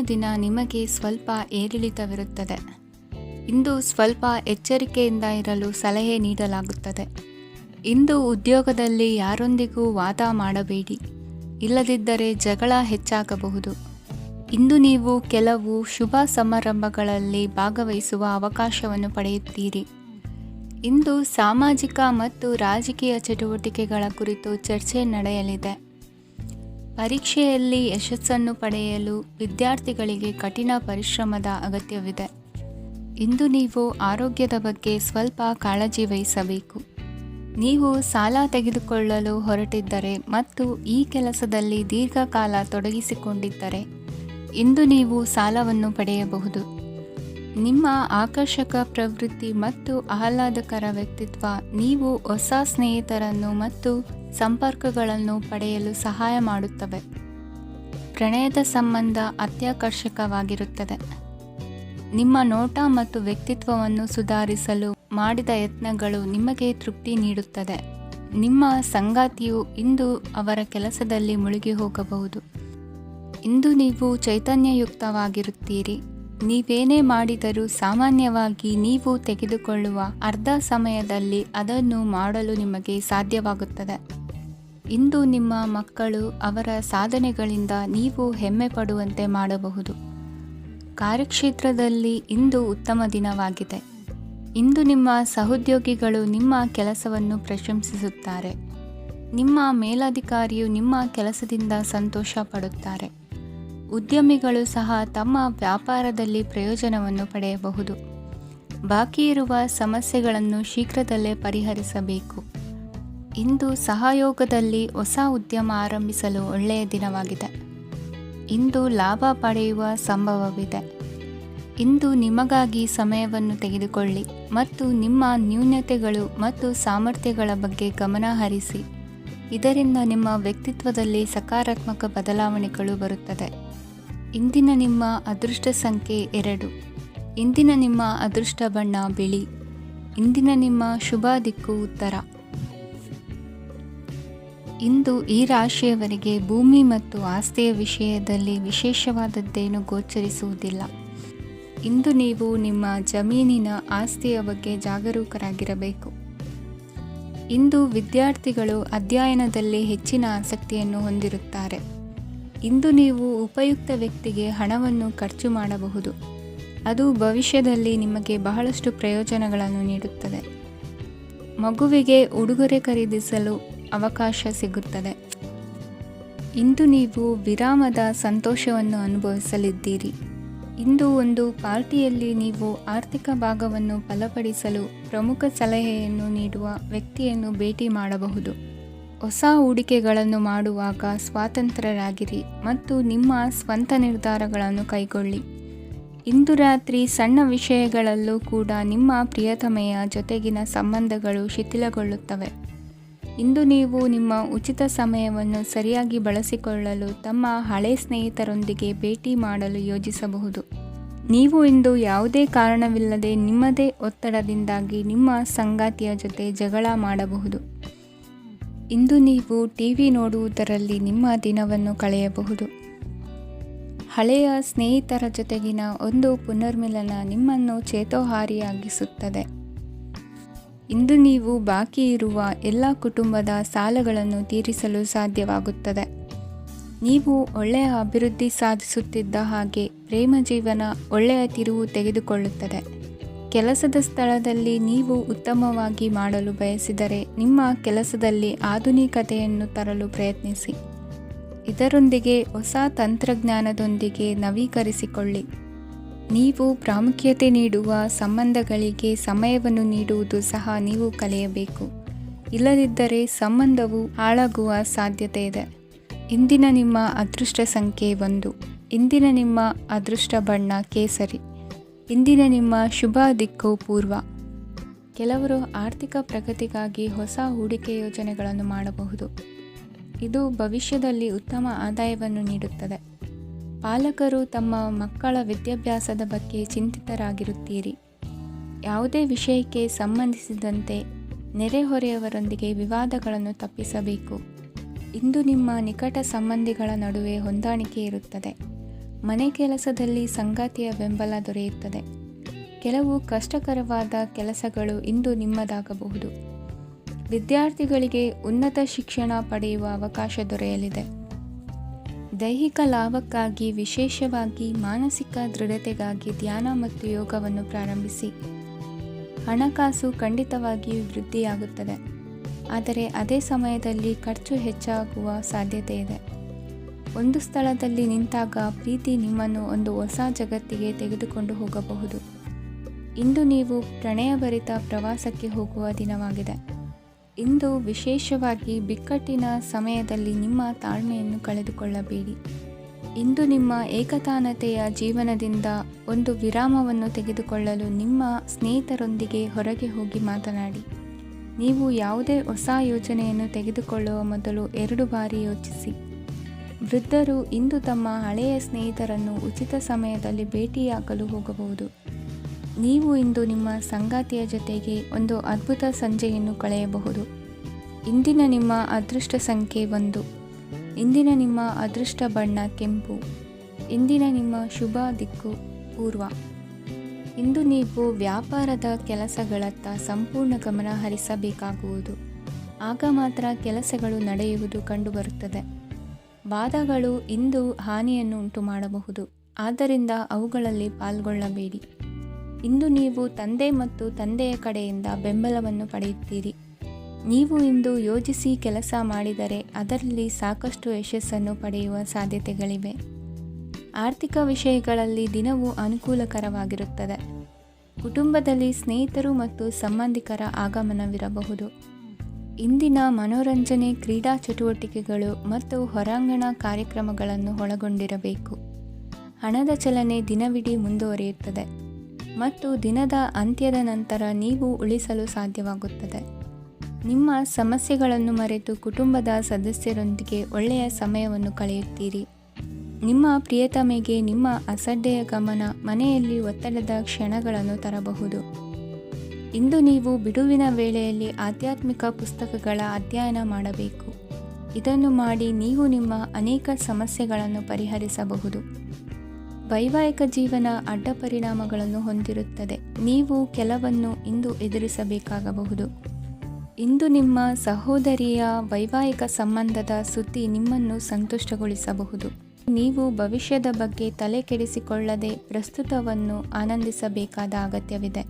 ದಿನ ನಿಮಗೆ ಸ್ವಲ್ಪ ಏರಿಳಿತವಿರುತ್ತದೆ. ಇಂದು ಸ್ವಲ್ಪ ಎಚ್ಚರಿಕೆಯಿಂದ ಇರಲು ಸಲಹೆ ನೀಡಲಾಗುತ್ತದೆ. ಇಂದು ಉದ್ಯೋಗದಲ್ಲಿ ಯಾರೊಂದಿಗೂ ವಾದ ಮಾಡಬೇಡಿ, ಇಲ್ಲದಿದ್ದರೆ ಜಗಳ ಹೆಚ್ಚಾಗಬಹುದು. ಇಂದು ನೀವು ಕೆಲವು ಶುಭ ಸಮಾರಂಭಗಳಲ್ಲಿ ಭಾಗವಹಿಸುವ ಅವಕಾಶವನ್ನು ಪಡೆಯುತ್ತೀರಿ. ಇಂದು ಸಾಮಾಜಿಕ ಮತ್ತು ರಾಜಕೀಯ ಚಟುವಟಿಕೆಗಳ ಕುರಿತು ಚರ್ಚೆ ನಡೆಯಲಿದೆ. ಪರೀಕ್ಷೆಯಲ್ಲಿ ಯಶಸ್ಸನ್ನು ಪಡೆಯಲು ವಿದ್ಯಾರ್ಥಿಗಳಿಗೆ ಕಠಿಣ ಪರಿಶ್ರಮದ ಅಗತ್ಯವಿದೆ. ಇಂದು ನೀವು ಆರೋಗ್ಯದ ಬಗ್ಗೆ ಸ್ವಲ್ಪ ಕಾಳಜಿ ವಹಿಸಬೇಕು. ನೀವು ಸಾಲ ತೆಗೆದುಕೊಳ್ಳಲು ಹೊರಟಿದ್ದರೆ ಮತ್ತು ಈ ಕೆಲಸದಲ್ಲಿ ದೀರ್ಘಕಾಲ ತೊಡಗಿಸಿಕೊಂಡಿದ್ದರೆ ಇಂದು ನೀವು ಸಾಲವನ್ನು ಪಡೆಯಬಹುದು. ನಿಮ್ಮ ಆಕರ್ಷಕ ಪ್ರವೃತ್ತಿ ಮತ್ತು ಆಹ್ಲಾದಕರ ವ್ಯಕ್ತಿತ್ವ ನೀವು ಹೊಸ ಸ್ನೇಹಿತರನ್ನು ಮತ್ತು ಸಂಪರ್ಕಗಳನ್ನು ಪಡೆಯಲು ಸಹಾಯ ಮಾಡುತ್ತವೆ. ಪ್ರಣಯದ ಸಂಬಂಧ ಅತ್ಯಾಕರ್ಷಕವಾಗಿರುತ್ತದೆ. ನಿಮ್ಮ ನೋಟ ಮತ್ತು ವ್ಯಕ್ತಿತ್ವವನ್ನು ಸುಧಾರಿಸಲು ಮಾಡಿದ ಯತ್ನಗಳು ನಿಮಗೆ ತೃಪ್ತಿ ನೀಡುತ್ತದೆ. ನಿಮ್ಮ ಸಂಗಾತಿಯು ಇಂದು ಅವರ ಕೆಲಸದಲ್ಲಿ ಮುಳುಗಿ ಹೋಗಬಹುದು. ಇಂದು ನೀವು ಚೈತನ್ಯಯುಕ್ತವಾಗಿರುತ್ತೀರಿ. ನೀವೇನೇ ಮಾಡಿದರೂ ಸಾಮಾನ್ಯವಾಗಿ ನೀವು ತೆಗೆದುಕೊಳ್ಳುವ ಅರ್ಧ ಸಮಯದಲ್ಲಿ ಅದನ್ನು ಮಾಡಲು ನಿಮಗೆ ಸಾಧ್ಯವಾಗುತ್ತದೆ. ಇಂದು ನಿಮ್ಮ ಮಕ್ಕಳು ಅವರ ಸಾಧನೆಗಳಿಂದ ನೀವು ಹೆಮ್ಮೆ ಪಡುವಂತೆ ಮಾಡಬಹುದು. ಕಾರ್ಯಕ್ಷೇತ್ರದಲ್ಲಿ ಇಂದು ಉತ್ತಮ ದಿನವಾಗಿದೆ. ಇಂದು ನಿಮ್ಮ ಸಹೋದ್ಯೋಗಿಗಳು ನಿಮ್ಮ ಕೆಲಸವನ್ನು ಪ್ರಶಂಸಿಸುತ್ತಾರೆ. ನಿಮ್ಮ ಮೇಲಧಿಕಾರಿಯು ನಿಮ್ಮ ಕೆಲಸದಿಂದ ಸಂತೋಷ ಪಡುತ್ತಾರೆ. ಉದ್ಯಮಿಗಳು ಸಹ ತಮ್ಮ ವ್ಯಾಪಾರದಲ್ಲಿ ಪ್ರಯೋಜನವನ್ನು ಪಡೆಯಬಹುದು. ಬಾಕಿ ಇರುವ ಸಮಸ್ಯೆಗಳನ್ನು ಶೀಘ್ರದಲ್ಲೇ ಪರಿಹರಿಸಬೇಕು. ಇಂದು ಸಹಯೋಗದಲ್ಲಿ ಹೊಸ ಉದ್ಯಮ ಆರಂಭಿಸಲು ಒಳ್ಳೆಯ ದಿನವಾಗಿದೆ. ಇಂದು ಲಾಭ ಪಡೆಯುವ ಸಂಭವವಿದೆ. ಇಂದು ನಿಮಗಾಗಿ ಸಮಯವನ್ನು ತೆಗೆದುಕೊಳ್ಳಿ ಮತ್ತು ನಿಮ್ಮ ನ್ಯೂನತೆಗಳು ಮತ್ತು ಸಾಮರ್ಥ್ಯಗಳ ಬಗ್ಗೆ ಗಮನ ಹರಿಸಿ. ಇದರಿಂದ ನಿಮ್ಮ ವ್ಯಕ್ತಿತ್ವದಲ್ಲಿ ಸಕಾರಾತ್ಮಕ ಬದಲಾವಣೆಗಳು ಬರುತ್ತದೆ. ಇಂದಿನ ನಿಮ್ಮ ಅದೃಷ್ಟ ಸಂಖ್ಯೆ 2. ಇಂದಿನ ನಿಮ್ಮ ಅದೃಷ್ಟ ಬಣ್ಣ ಬಿಳಿ. ಇಂದಿನ ನಿಮ್ಮ ಶುಭ ದಿಕ್ಕು ಉತ್ತರ. ಇಂದು ಈ ರಾಶಿಯವರಿಗೆ ಭೂಮಿ ಮತ್ತು ಆಸ್ತಿಯ ವಿಷಯದಲ್ಲಿ ವಿಶೇಷವಾದದ್ದೇನು ಗೋಚರಿಸುವುದಿಲ್ಲ. ಇಂದು ನೀವು ನಿಮ್ಮ ಜಮೀನಿನ ಆಸ್ತಿಯ ಬಗ್ಗೆ ಜಾಗರೂಕರಾಗಿರಬೇಕು. ಇಂದು ವಿದ್ಯಾರ್ಥಿಗಳು ಅಧ್ಯಯನದಲ್ಲಿ ಹೆಚ್ಚಿನ ಆಸಕ್ತಿಯನ್ನು ಹೊಂದಿರುತ್ತಾರೆ. ಇಂದು ನೀವು ಉಪಯುಕ್ತ ವ್ಯಕ್ತಿಗೆ ಹಣವನ್ನು ಖರ್ಚು ಮಾಡಬಹುದು. ಅದು ಭವಿಷ್ಯದಲ್ಲಿ ನಿಮಗೆ ಬಹಳಷ್ಟು ಪ್ರಯೋಜನಗಳನ್ನು ನೀಡುತ್ತದೆ. ಮಗುವಿಗೆ ಉಡುಗೊರೆ ಖರೀದಿಸಲು ಅವಕಾಶ ಸಿಗುತ್ತದೆ. ಇಂದು ನೀವು ವಿರಾಮದ ಸಂತೋಷವನ್ನು ಅನುಭವಿಸಲಿದ್ದೀರಿ. ಇಂದು ಒಂದು ಪಾರ್ಟಿಯಲ್ಲಿ ನೀವು ಆರ್ಥಿಕ ಭಾಗವನ್ನು ಬಲಪಡಿಸಲು ಪ್ರಮುಖ ಸಲಹೆಯನ್ನು ನೀಡುವ ವ್ಯಕ್ತಿಯನ್ನು ಭೇಟಿ ಮಾಡಬಹುದು. ಹೊಸ ಹೂಡಿಕೆಗಳನ್ನು ಮಾಡುವಾಗ ಸ್ವತಂತ್ರರಾಗಿರಿ ಮತ್ತು ನಿಮ್ಮ ಸ್ವಂತ ನಿರ್ಧಾರಗಳನ್ನು ಕೈಗೊಳ್ಳಿ. ಇಂದು ರಾತ್ರಿ ಸಣ್ಣ ವಿಷಯಗಳಲ್ಲೂ ಕೂಡ ನಿಮ್ಮ ಪ್ರಿಯತಮೆಯ ಜೊತೆಗಿನ ಸಂಬಂಧಗಳು ಶಿಥಿಲಗೊಳ್ಳುತ್ತವೆ. ಇಂದು ನೀವು ನಿಮ್ಮ ಉಚಿತ ಸಮಯವನ್ನು ಸರಿಯಾಗಿ ಬಳಸಿಕೊಳ್ಳಲು ತಮ್ಮ ಹಳೆ ಸ್ನೇಹಿತರೊಂದಿಗೆ ಭೇಟಿ ಮಾಡಲು ಯೋಜಿಸಬಹುದು. ನೀವು ಇಂದು ಯಾವುದೇ ಕಾರಣವಿಲ್ಲದೆ ನಿಮ್ಮದೇ ಒತ್ತಡದಿಂದಾಗಿ ನಿಮ್ಮ ಸಂಗಾತಿಯ ಜೊತೆ ಜಗಳ ಮಾಡಬಹುದು. ಇಂದು ನೀವು ಟಿವಿ ನೋಡುವುದರಲ್ಲಿ ನಿಮ್ಮ ದಿನವನ್ನು ಕಳೆಯಬಹುದು. ಹಳೆಯ ಸ್ನೇಹಿತರ ಜೊತೆಗಿನ ಒಂದು ಪುನರ್ಮಿಲನ ನಿಮ್ಮನ್ನು ಚೇತೋಹಾರಿಯಾಗಿಸುತ್ತದೆ. ಇಂದು ನೀವು ಬಾಕಿ ಇರುವ ಎಲ್ಲ ಕುಟುಂಬದ ಸಾಲಗಳನ್ನು ತೀರಿಸಲು ಸಾಧ್ಯವಾಗುತ್ತದೆ. ನೀವು ಒಳ್ಳೆಯ ಅಭಿವೃದ್ಧಿ ಸಾಧಿಸುತ್ತಿದ್ದ ಹಾಗೆ ಪ್ರೇಮ ಜೀವನ ಒಳ್ಳೆಯ ತಿರುವು ತೆಗೆದುಕೊಳ್ಳುತ್ತದೆ. ಕೆಲಸದ ಸ್ಥಳದಲ್ಲಿ ನೀವು ಉತ್ತಮವಾಗಿ ಮಾಡಲು ಬಯಸಿದರೆ ನಿಮ್ಮ ಕೆಲಸದಲ್ಲಿ ಆಧುನಿಕತೆಯನ್ನು ತರಲು ಪ್ರಯತ್ನಿಸಿ. ಇದರೊಂದಿಗೆ ಹೊಸ ತಂತ್ರಜ್ಞಾನದೊಂದಿಗೆ ನವೀಕರಿಸಿಕೊಳ್ಳಿ. ನೀವು ಪ್ರಾಮುಖ್ಯತೆ ನೀಡುವ ಸಂಬಂಧಗಳಿಗೆ ಸಮಯವನ್ನು ನೀಡುವುದು ಸಹ ನೀವು ಕಲಿಯಬೇಕು. ಇಲ್ಲದಿದ್ದರೆ ಸಂಬಂಧವು ಹಾಳಾಗುವ ಸಾಧ್ಯತೆ ಇದೆ. ಇಂದಿನ ನಿಮ್ಮ ಅದೃಷ್ಟ ಸಂಖ್ಯೆ 1. ಇಂದಿನ ನಿಮ್ಮ ಅದೃಷ್ಟ ಬಣ್ಣ ಕೇಸರಿ. ಇಂದಿನ ನಿಮ್ಮ ಶುಭ ದಿಕ್ಕು ಪೂರ್ವ. ಕೆಲವರು ಆರ್ಥಿಕ ಪ್ರಗತಿಗಾಗಿ ಹೊಸ ಹೂಡಿಕೆ ಯೋಜನೆಗಳನ್ನು ಮಾಡಬಹುದು. ಇದು ಭವಿಷ್ಯದಲ್ಲಿ ಉತ್ತಮ ಆದಾಯವನ್ನು ನೀಡುತ್ತದೆ. ಪಾಲಕರು ತಮ್ಮ ಮಕ್ಕಳ ವಿದ್ಯಾಭ್ಯಾಸದ ಬಗ್ಗೆ ಚಿಂತಿತರಾಗಿರುತ್ತೀರಿ. ಯಾವುದೇ ವಿಷಯಕ್ಕೆ ಸಂಬಂಧಿಸಿದಂತೆ ನೆರೆಹೊರೆಯವರೊಂದಿಗೆ ವಿವಾದಗಳನ್ನು ತಪ್ಪಿಸಬೇಕು. ಇಂದು ನಿಮ್ಮ ನಿಕಟ ಸಂಬಂಧಿಗಳ ನಡುವೆ ಹೊಂದಾಣಿಕೆ ಇರುತ್ತದೆ. ಮನೆ ಕೆಲಸದಲ್ಲಿ ಸಂಗಾತಿಯ ಬೆಂಬಲ ದೊರೆಯುತ್ತದೆ. ಕೆಲವು ಕಷ್ಟಕರವಾದ ಕೆಲಸಗಳು ಇಂದು ನಿಮ್ಮದಾಗಬಹುದು. ವಿದ್ಯಾರ್ಥಿಗಳಿಗೆ ಉನ್ನತ ಶಿಕ್ಷಣ ಪಡೆಯುವ ಅವಕಾಶ ದೊರೆಯಲಿದೆ. ದೈಹಿಕ ಲಾಭಕ್ಕಾಗಿ, ವಿಶೇಷವಾಗಿ ಮಾನಸಿಕ ದೃಢತೆಗಾಗಿ ಧ್ಯಾನ ಮತ್ತು ಯೋಗವನ್ನು ಪ್ರಾರಂಭಿಸಿ. ಹಣಕಾಸು ಖಂಡಿತವಾಗಿಯೂ ವೃದ್ಧಿಯಾಗುತ್ತದೆ, ಆದರೆ ಅದೇ ಸಮಯದಲ್ಲಿ ಖರ್ಚು ಹೆಚ್ಚಾಗುವ ಸಾಧ್ಯತೆ ಇದೆ. ಒಂದು ಸ್ಥಳದಲ್ಲಿ ನಿಂತಾಗ ಪ್ರೀತಿ ನಿಮ್ಮನ್ನು ಒಂದು ಹೊಸ ಜಗತ್ತಿಗೆ ತೆಗೆದುಕೊಂಡು ಹೋಗಬಹುದು. ಇಂದು ನೀವು ಪ್ರಣಯಭರಿತ ಪ್ರವಾಸಕ್ಕೆ ಹೋಗುವ ದಿನವಾಗಿದೆ. ಇಂದು ವಿಶೇಷವಾಗಿ ಬಿಕ್ಕಟ್ಟಿನ ಸಮಯದಲ್ಲಿ ನಿಮ್ಮ ತಾಳ್ಮೆಯನ್ನು ಕಳೆದುಕೊಳ್ಳಬೇಡಿ. ಇಂದು ನಿಮ್ಮ ಏಕತಾನತೆಯ ಜೀವನದಿಂದ ಒಂದು ವಿರಾಮವನ್ನು ತೆಗೆದುಕೊಳ್ಳಲು ನಿಮ್ಮ ಸ್ನೇಹಿತರೊಂದಿಗೆ ಹೊರಗೆ ಹೋಗಿ ಮಾತನಾಡಿ. ನೀವು ಯಾವುದೇ ಹೊಸ ಯೋಜನೆಯನ್ನು ತೆಗೆದುಕೊಳ್ಳುವ ಮೊದಲು 2 ಬಾರಿ ಯೋಚಿಸಿ. ವೃದ್ಧರು ಇಂದು ತಮ್ಮ ಹಳೆಯ ಸ್ನೇಹಿತರನ್ನು ಉಚಿತ ಸಮಯದಲ್ಲಿ ಭೇಟಿಯಾಗಲು ಹೋಗಬಹುದು. ನೀವು ಇಂದು ನಿಮ್ಮ ಸಂಗಾತಿಯ ಜೊತೆಗೆ ಒಂದು ಅದ್ಭುತ ಸಂಜೆಯನ್ನು ಕಳೆಯಬಹುದು. ಇಂದಿನ ನಿಮ್ಮ ಅದೃಷ್ಟ ಸಂಖ್ಯೆ 1. ಇಂದಿನ ನಿಮ್ಮ ಅದೃಷ್ಟ ಬಣ್ಣ ಕೆಂಪು. ಇಂದಿನ ನಿಮ್ಮ ಶುಭ ದಿಕ್ಕು ಪೂರ್ವ. ಇಂದು ನೀವು ವ್ಯಾಪಾರದ ಕೆಲಸಗಳತ್ತ ಸಂಪೂರ್ಣ ಗಮನ ಹರಿಸಬೇಕಾಗುವುದು. ಆಗ ಮಾತ್ರ ಕೆಲಸಗಳು ನಡೆಯುವುದು ಕಂಡುಬರುತ್ತದೆ. ವಾದಗಳು ಇಂದು ಹಾನಿಯನ್ನು ಉಂಟು ಮಾಡಬಹುದು, ಆದ್ದರಿಂದ ಅವುಗಳಲ್ಲಿ ಪಾಲ್ಗೊಳ್ಳಬೇಡಿ. ಇಂದು ನೀವು ತಂದೆ ಮತ್ತು ತಂದೆಯ ಕಡೆಯಿಂದ ಬೆಂಬಲವನ್ನು ಪಡೆಯುತ್ತೀರಿ. ನೀವು ಇಂದು ಯೋಜಿಸಿ ಕೆಲಸ ಮಾಡಿದರೆ ಅದರಲ್ಲಿ ಸಾಕಷ್ಟು ಯಶಸ್ಸನ್ನು ಪಡೆಯುವ ಸಾಧ್ಯತೆಗಳಿವೆ. ಆರ್ಥಿಕ ವಿಷಯಗಳಲ್ಲಿ ದಿನವೂ ಅನುಕೂಲಕರವಾಗಿರುತ್ತದೆ. ಕುಟುಂಬದಲ್ಲಿ ಸ್ನೇಹಿತರು ಮತ್ತು ಸಂಬಂಧಿಕರ ಆಗಮನವಿರಬಹುದು. ಇಂದಿನ ಮನೋರಂಜನೆ ಕ್ರೀಡಾ ಚಟುವಟಿಕೆಗಳು ಮತ್ತು ಹೊರಾಂಗಣ ಕಾರ್ಯಕ್ರಮಗಳನ್ನು ಒಳಗೊಂಡಿರಬೇಕು. ಹಣದ ಚಲನೆ ದಿನವಿಡೀ ಮುಂದುವರಿಯುತ್ತದೆ ಮತ್ತು ದಿನದ ಅಂತ್ಯದ ನಂತರ ನೀವು ಉಳಿಸಲು ಸಾಧ್ಯವಾಗುತ್ತದೆ. ನಿಮ್ಮ ಸಮಸ್ಯೆಗಳನ್ನು ಮರೆತು ಕುಟುಂಬದ ಸದಸ್ಯರೊಂದಿಗೆ ಒಳ್ಳೆಯ ಸಮಯವನ್ನು ಕಳೆಯುತ್ತೀರಿ. ನಿಮ್ಮ ಪ್ರಿಯತಮೆಗೆ ನಿಮ್ಮ ಅಸಡ್ಡೆಯ ಗಮನ ಮನೆಯಲ್ಲಿ ಒತ್ತಡದ ಕ್ಷಣಗಳನ್ನು ತರಬಹುದು. ಇಂದು ನೀವು ಬಿಡುವಿನ ವೇಳೆಯಲ್ಲಿ ಆಧ್ಯಾತ್ಮಿಕ ಪುಸ್ತಕಗಳ ಅಧ್ಯಯನ ಮಾಡಬೇಕು. ಇದನ್ನು ಮಾಡಿ ನೀವು ನಿಮ್ಮ ಅನೇಕ ಸಮಸ್ಯೆಗಳನ್ನು ಪರಿಹರಿಸಬಹುದು. ವೈವಾಹಿಕ ಜೀವನ ಅಡ್ಡ ಪರಿಣಾಮಗಳನ್ನು ಹೊಂದಿರುತ್ತದೆ. ನೀವು ಕೆಲವನ್ನು ಇಂದು ಎದುರಿಸಬೇಕಾಗಬಹುದು. ಇಂದು ನಿಮ್ಮ ಸಹೋದರಿಯ ವೈವಾಹಿಕ ಸಂಬಂಧದ ಸುದ್ದಿ ನಿಮ್ಮನ್ನು ಸಂತುಷ್ಟಗೊಳಿಸಬಹುದು. ನೀವು ಭವಿಷ್ಯದ ಬಗ್ಗೆ ತಲೆ ಕೆಡಿಸಿಕೊಳ್ಳದೆ ಪ್ರಸ್ತುತವನ್ನು ಆನಂದಿಸಬೇಕಾದ ಅಗತ್ಯವಿದೆ.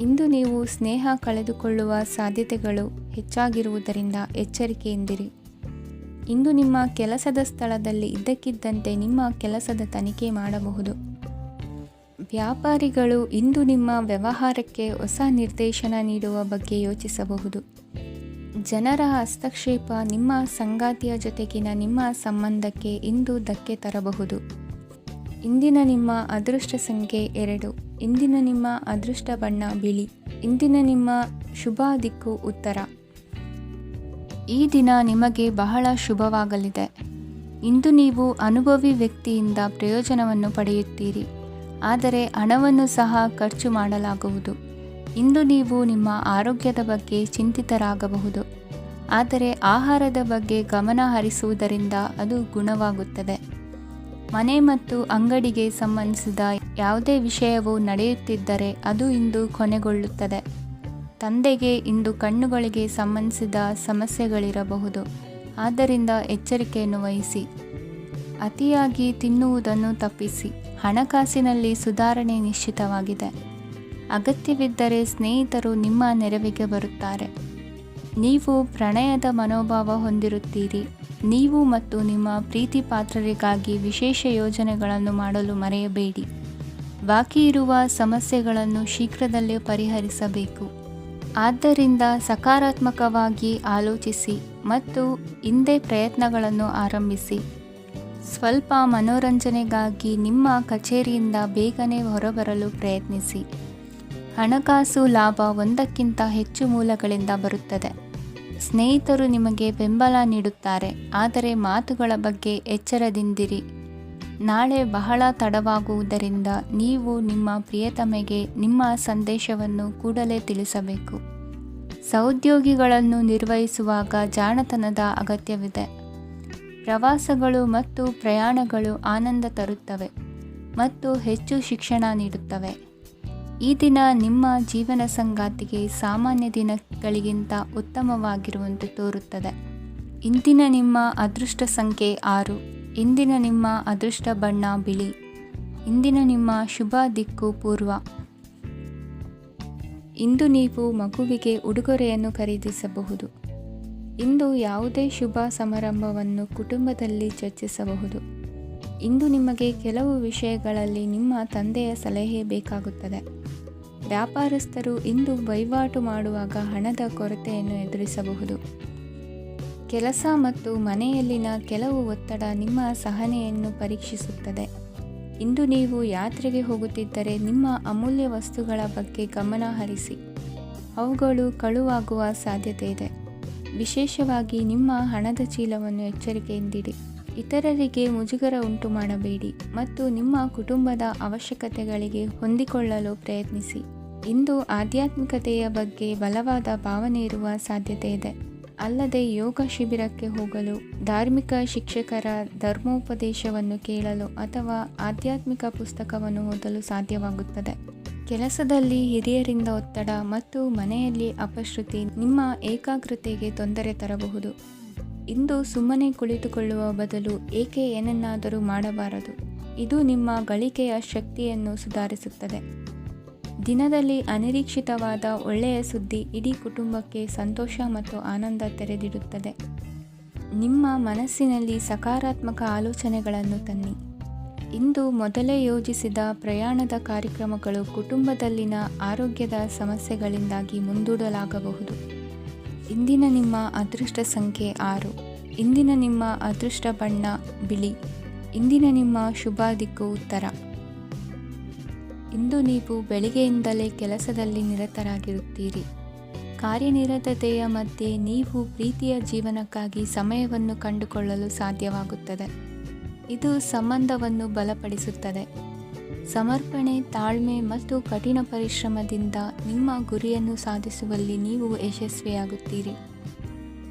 ಇಂದು ನೀವು ಸ್ನೇಹ ಕಳೆದುಕೊಳ್ಳುವ ಸಾಧ್ಯತೆಗಳು ಹೆಚ್ಚಾಗಿರುವುದರಿಂದ ಎಚ್ಚರಿಕೆಯಿಂದಿರಿ. ಇಂದು ನಿಮ್ಮ ಕೆಲಸದ ಸ್ಥಳದಲ್ಲಿ ಇದ್ದಕ್ಕಿದ್ದಂತೆ ನಿಮ್ಮ ಕೆಲಸದ ತನಿಖೆ ಮಾಡಬಹುದು. ವ್ಯಾಪಾರಿಗಳು ಇಂದು ನಿಮ್ಮ ವ್ಯವಹಾರಕ್ಕೆ ಹೊಸ ನಿರ್ದೇಶನ ನೀಡುವ ಬಗ್ಗೆ ಯೋಚಿಸಬಹುದು. ಜನರ ಹಸ್ತಕ್ಷೇಪ ನಿಮ್ಮ ಸಂಗಾತಿಯ ಜೊತೆಗಿನ ನಿಮ್ಮ ಸಂಬಂಧಕ್ಕೆ ಇಂದು ಧಕ್ಕೆ ತರಬಹುದು. ಇಂದಿನ ನಿಮ್ಮ ಅದೃಷ್ಟ ಸಂಖ್ಯೆ 2. ಇಂದಿನ ನಿಮ್ಮ ಅದೃಷ್ಟ ಬಣ್ಣ ಬಿಳಿ. ಇಂದಿನ ನಿಮ್ಮ ಶುಭ ದಿಕ್ಕು ಉತ್ತರ. ಈ ದಿನ ನಿಮಗೆ ಬಹಳ ಶುಭವಾಗಲಿದೆ. ಇಂದು ನೀವು ಅನುಭವಿ ವ್ಯಕ್ತಿಯಿಂದ ಪ್ರಯೋಜನವನ್ನು ಪಡೆಯುತ್ತೀರಿ, ಆದರೆ ಹಣವನ್ನು ಸಹ ಖರ್ಚು ಮಾಡಲಾಗುವುದು. ಇಂದು ನೀವು ನಿಮ್ಮ ಆರೋಗ್ಯದ ಬಗ್ಗೆ ಚಿಂತಿತರಾಗಬಹುದು, ಆದರೆ ಆಹಾರದ ಬಗ್ಗೆ ಗಮನ ಹರಿಸುವುದರಿಂದ ಅದು ಗುಣವಾಗುತ್ತದೆ. ಮನೆ ಮತ್ತು ಅಂಗಡಿಗೆ ಸಂಬಂಧಿಸಿದ ಯಾವುದೇ ವಿಷಯವು ನಡೆಯುತ್ತಿದ್ದರೆ ಅದು ಇಂದು ಕೊನೆಗೊಳ್ಳುತ್ತದೆ. ತಂದೆಗೆ ಇಂದು ಕಣ್ಣುಗಳಿಗೆ ಸಂಬಂಧಿಸಿದ ಸಮಸ್ಯೆಗಳಿರಬಹುದು, ಆದ್ದರಿಂದ ಎಚ್ಚರಿಕೆಯನ್ನು ವಹಿಸಿ. ಅತಿಯಾಗಿ ತಿನ್ನುವುದನ್ನು ತಪ್ಪಿಸಿ. ಹಣಕಾಸಿನಲ್ಲಿ ಸುಧಾರಣೆ ನಿಶ್ಚಿತವಾಗಿದೆ. ಅಗತ್ಯವಿದ್ದರೆ ಸ್ನೇಹಿತರು ನಿಮ್ಮ ನೆರವಿಗೆ ಬರುತ್ತಾರೆ. ನೀವು ಪ್ರಣಯದ ಮನೋಭಾವ ಹೊಂದಿರುತ್ತೀರಿ. ನೀವು ಮತ್ತು ನಿಮ್ಮ ಪ್ರೀತಿ ಪಾತ್ರರಿಗಾಗಿ ವಿಶೇಷ ಯೋಜನೆಗಳನ್ನು ಮಾಡಲು ಮರೆಯಬೇಡಿ. ಬಾಕಿ ಇರುವ ಸಮಸ್ಯೆಗಳನ್ನು ಶೀಘ್ರದಲ್ಲೇ ಪರಿಹರಿಸಬೇಕು. ಆದ್ದರಿಂದ ಸಕಾರಾತ್ಮಕವಾಗಿ ಆಲೋಚಿಸಿ ಮತ್ತು ಇಂದೇ ಪ್ರಯತ್ನಗಳನ್ನು ಆರಂಭಿಸಿ. ಸ್ವಲ್ಪ ಮನೋರಂಜನೆಗಾಗಿ ನಿಮ್ಮ ಕಚೇರಿಯಿಂದ ಬೇಗನೆ ಹೊರಬರಲು ಪ್ರಯತ್ನಿಸಿ. ಹಣಕಾಸು ಲಾಭ ಒಂದಕ್ಕಿಂತ ಹೆಚ್ಚು ಮೂಲಗಳಿಂದ ಬರುತ್ತದೆ. ಸ್ನೇಹಿತರು ನಿಮಗೆ ಬೆಂಬಲ ನೀಡುತ್ತಾರೆ, ಆದರೆ ಮಾತುಗಳ ಬಗ್ಗೆ ಎಚ್ಚರದಿಂದಿರಿ. ನಾಳೆ ಬಹಳ ತಡವಾಗುವುದರಿಂದ ನೀವು ನಿಮ್ಮ ಪ್ರಿಯತಮೆಗೆ ನಿಮ್ಮ ಸಂದೇಶವನ್ನು ಕೂಡಲೇ ತಿಳಿಸಬೇಕು. ಸಹೋದ್ಯೋಗಿಗಳನ್ನು ನಿರ್ವಹಿಸುವಾಗ ಜಾಣತನದ ಅಗತ್ಯವಿದೆ. ಪ್ರವಾಸಗಳು ಮತ್ತು ಪ್ರಯಾಣಗಳು ಆನಂದ ತರುತ್ತವೆ ಮತ್ತು ಹೆಚ್ಚು ಶಿಕ್ಷಣ ನೀಡುತ್ತವೆ. ಈ ದಿನ ನಿಮ್ಮ ಜೀವನ ಸಂಗಾತಿಗೆ ಸಾಮಾನ್ಯ ದಿನಗಳಿಗಿಂತ ಉತ್ತಮವಾಗಿರುವಂತೆ ತೋರುತ್ತದೆ. ಇಂದಿನ ನಿಮ್ಮ ಅದೃಷ್ಟ ಸಂಖ್ಯೆ 6. ಇಂದಿನ ನಿಮ್ಮ ಅದೃಷ್ಟ ಬಣ್ಣ ಬಿಳಿ. ಇಂದಿನ ನಿಮ್ಮ ಶುಭ ದಿಕ್ಕು ಪೂರ್ವ. ಇಂದು ನೀವು ಮಗುವಿಗೆ ಉಡುಗೊರೆಯನ್ನು ಖರೀದಿಸಬಹುದು. ಇಂದು ಯಾವುದೇ ಶುಭ ಸಮಾರಂಭವನ್ನು ಕುಟುಂಬದಲ್ಲಿ ಚರ್ಚಿಸಬಹುದು. ಇಂದು ನಿಮಗೆ ಕೆಲವು ವಿಷಯಗಳಲ್ಲಿ ನಿಮ್ಮ ತಂದೆಯ ಸಲಹೆ ಬೇಕಾಗುತ್ತದೆ. ವ್ಯಾಪಾರಸ್ಥರು ಇಂದು ವಹಿವಾಟು ಮಾಡುವಾಗ ಹಣದ ಕೊರತೆಯನ್ನು ಎದುರಿಸಬಹುದು. ಕೆಲಸ ಮತ್ತು ಮನೆಯಲ್ಲಿನ ಕೆಲವು ಒತ್ತಡ ನಿಮ್ಮ ಸಹನೆಯನ್ನು ಪರೀಕ್ಷಿಸುತ್ತದೆ. ಇಂದು ನೀವು ಯಾತ್ರೆಗೆ ಹೋಗುತ್ತಿದ್ದರೆ ನಿಮ್ಮ ಅಮೂಲ್ಯ ವಸ್ತುಗಳ ಬಗ್ಗೆ ಗಮನ ಹರಿಸಿ. ಅವುಗಳು ಕಳುವಾಗುವ ಸಾಧ್ಯತೆ ಇದೆ. ವಿಶೇಷವಾಗಿ ನಿಮ್ಮ ಹಣದ ಚೀಲವನ್ನು ಎಚ್ಚರಿಕೆಯಿಂದಿಡಿ. ಇತರರಿಗೆ ಮುಜುಗರ ಉಂಟು ಮಾಡಬೇಡಿ ಮತ್ತು ನಿಮ್ಮ ಕುಟುಂಬದ ಅವಶ್ಯಕತೆಗಳಿಗೆ ಹೊಂದಿಕೊಳ್ಳಲು ಪ್ರಯತ್ನಿಸಿ. ಇಂದು ಆಧ್ಯಾತ್ಮಿಕತೆಯ ಬಗ್ಗೆ ಬಲವಾದ ಭಾವನೆ ಇರುವ ಸಾಧ್ಯತೆ ಇದೆ. ಅಲ್ಲದೆ ಯೋಗ ಶಿಬಿರಕ್ಕೆ ಹೋಗಲು, ಧಾರ್ಮಿಕ ಶಿಕ್ಷಕರ ಧರ್ಮೋಪದೇಶವನ್ನು ಕೇಳಲು ಅಥವಾ ಆಧ್ಯಾತ್ಮಿಕ ಪುಸ್ತಕವನ್ನು ಓದಲು ಸಾಧ್ಯವಾಗುತ್ತದೆ. ಕೆಲಸದಲ್ಲಿ ಹಿರಿಯರಿಂದ ಒತ್ತಡ ಮತ್ತು ಮನೆಯಲ್ಲಿ ಅಪಶ್ರುತಿ ನಿಮ್ಮ ಏಕಾಗ್ರತೆಗೆ ತೊಂದರೆ ತರಬಹುದು. ಇಂದು ಸುಮ್ಮನೆ ಕುಳಿತುಕೊಳ್ಳುವ ಬದಲು ಏಕೆ ಏನನ್ನಾದರೂ ಮಾಡಬಾರದು. ಇದು ನಿಮ್ಮ ಗಳಿಕೆಯ ಶಕ್ತಿಯನ್ನು ಸುಧಾರಿಸುತ್ತದೆ. ದಿನದಲ್ಲಿ ಅನಿರೀಕ್ಷಿತವಾದ ಒಳ್ಳೆಯ ಸುದ್ದಿ ಇಡೀ ಕುಟುಂಬಕ್ಕೆ ಸಂತೋಷ ಮತ್ತು ಆನಂದ ತೆರೆದಿಡುತ್ತದೆ. ನಿಮ್ಮ ಮನಸ್ಸಿನಲ್ಲಿ ಸಕಾರಾತ್ಮಕ ಆಲೋಚನೆಗಳನ್ನು ತನ್ನಿ. ಇಂದು ಮೊದಲೇ ಯೋಜಿಸಿದ ಪ್ರಯಾಣದ ಕಾರ್ಯಕ್ರಮಗಳು ಕುಟುಂಬದಲ್ಲಿನ ಆರೋಗ್ಯದ ಸಮಸ್ಯೆಗಳಿಂದಾಗಿ ಮುಂದೂಡಲಾಗಬಹುದು. ಇಂದಿನ ನಿಮ್ಮ ಅದೃಷ್ಟ ಸಂಖ್ಯೆ 6. ಇಂದಿನ ನಿಮ್ಮ ಅದೃಷ್ಟ ಬಣ್ಣ ಬಿಳಿ. ಇಂದಿನ ನಿಮ್ಮ ಶುಭ ದಿಕ್ಕು ಉತ್ತರ. ಇಂದು ನೀವು ಬೆಳಿಗ್ಗೆಯಿಂದಲೇ ಕೆಲಸದಲ್ಲಿ ನಿರತರಾಗಿರುತ್ತೀರಿ. ಕಾರ್ಯನಿರತತೆಯ ಮಧ್ಯೆ ನೀವು ಪ್ರೀತಿಯ ಜೀವನಕ್ಕಾಗಿ ಸಮಯವನ್ನು ಕಂಡುಕೊಳ್ಳಲು ಸಾಧ್ಯವಾಗುತ್ತದೆ. ಇದು ಸಂಬಂಧವನ್ನು ಬಲಪಡಿಸುತ್ತದೆ. ಸಮರ್ಪಣೆ, ತಾಳ್ಮೆ ಮತ್ತು ಕಠಿಣ ಪರಿಶ್ರಮದಿಂದ ನಿಮ್ಮ ಗುರಿಯನ್ನು ಸಾಧಿಸುವಲ್ಲಿ ನೀವು ಯಶಸ್ವಿಯಾಗುತ್ತೀರಿ.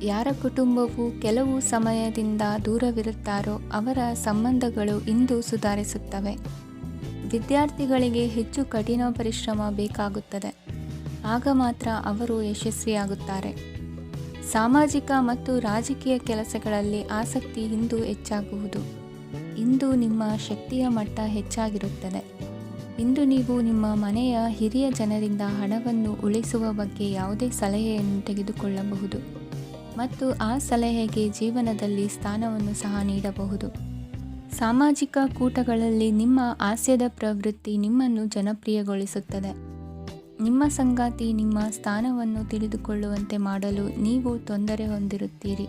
ಯಾರ ಕುಟುಂಬವು ಕೆಲವು ಸಮಯದಿಂದ ದೂರವಿರುತ್ತಾರೋ ಅವರ ಸಂಬಂಧಗಳು ಇಂದು ಸುಧಾರಿಸುತ್ತವೆ. ವಿದ್ಯಾರ್ಥಿಗಳಿಗೆ ಹೆಚ್ಚು ಕಠಿಣ ಪರಿಶ್ರಮ ಬೇಕಾಗುತ್ತದೆ. ಆಗ ಮಾತ್ರ ಅವರು ಯಶಸ್ವಿಯಾಗುತ್ತಾರೆ. ಸಾಮಾಜಿಕ ಮತ್ತು ರಾಜಕೀಯ ಕೆಲಸಗಳಲ್ಲಿ ಆಸಕ್ತಿ ಇಂದು ಹೆಚ್ಚಾಗುವುದು. ಇಂದು ನಿಮ್ಮ ಶಕ್ತಿಯ ಮಟ್ಟ ಹೆಚ್ಚಾಗಿರುತ್ತದೆ. ಇಂದು ನೀವು ನಿಮ್ಮ ಮನೆಯ ಹಿರಿಯ ಜನರಿಂದ ಹಣವನ್ನು ಉಳಿಸುವ ಬಗ್ಗೆ ಯಾವುದೇ ಸಲಹೆಯನ್ನು ತೆಗೆದುಕೊಳ್ಳಬಹುದು ಮತ್ತು ಆ ಸಲಹೆಗೆ ಜೀವನದಲ್ಲಿ ಸ್ಥಾನವನ್ನು ಸಹ ನೀಡಬಹುದು. ಸಾಮಾಜಿಕ ಕೂಟಗಳಲ್ಲಿ ನಿಮ್ಮ ಹಾಸ್ಯದ ಪ್ರವೃತ್ತಿ ನಿಮ್ಮನ್ನು ಜನಪ್ರಿಯಗೊಳಿಸುತ್ತದೆ. ನಿಮ್ಮ ಸಂಗಾತಿ ನಿಮ್ಮ ಸ್ಥಾನವನ್ನು ತಿಳಿದುಕೊಳ್ಳುವಂತೆ ಮಾಡಲು ನೀವು ತೊಂದರೆ ಹೊಂದಿರುತ್ತೀರಿ.